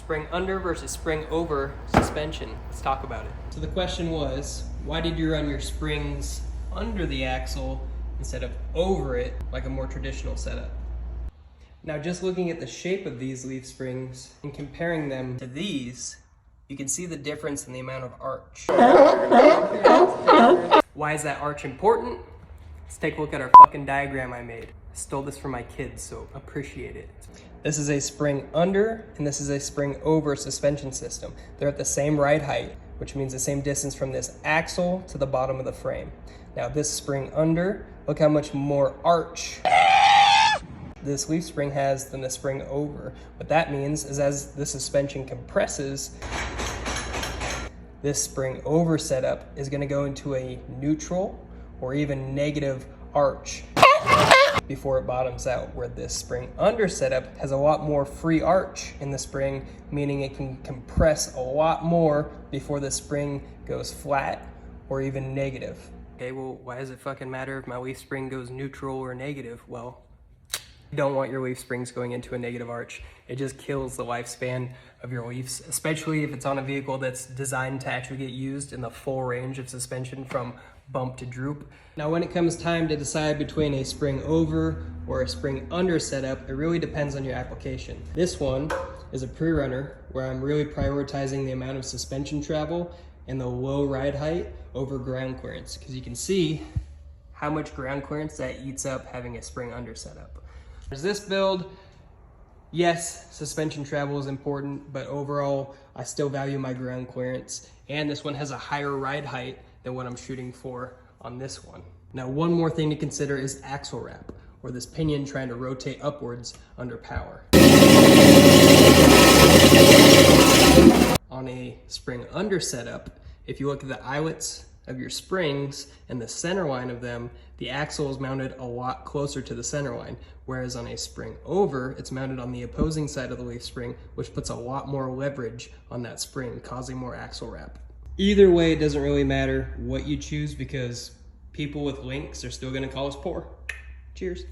Spring under versus spring over suspension. Let's talk about it. So the question was, why did you run your springs under the axle instead of over it like a more traditional setup? Now, just looking at the shape of these leaf springs and comparing them to these, you can see the difference in the amount of arch. Why is that arch important? Let's take a look at our fucking diagram I made. I stole this from my kids, so appreciate it. This is a spring under and this is a spring over suspension system. They're at the same ride height, which means the same distance from this axle to the bottom of the frame. Now this spring under, look how much more arch this leaf spring has than the spring over. What that means is as the suspension compresses, this spring over setup is going to go into a neutral or even negative arch before it bottoms out, where this spring under setup has a lot more free arch in the spring, meaning it can compress a lot more before the spring goes flat or even negative. Okay, well, why does it fucking matter if my leaf spring goes neutral or negative? Well, you don't want your leaf springs going into a negative arch. It just kills the lifespan of your leaves, especially if it's on a vehicle that's designed to actually get used in the full range of suspension from bump to droop. Now, when it comes time to decide between a spring over or a spring under setup, it really depends on your application. This one is a pre-runner where I'm really prioritizing the amount of suspension travel and the low ride height over ground clearance, because you can see how much ground clearance that eats up having a spring under setup. There's this build. Yes, suspension travel is important, but overall, I still value my ground clearance. And this one has a higher ride height than what I'm shooting for on this one. Now, one more thing to consider is axle wrap, or this pinion trying to rotate upwards under power. On a spring under setup, if you look at the eyelets of your springs and the center line of them, the axle is mounted a lot closer to the center line, whereas on a spring over, it's mounted on the opposing side of the leaf spring, which puts a lot more leverage on that spring, causing more axle wrap. Either way, it doesn't really matter what you choose, because people with links are still gonna call us poor. Cheers.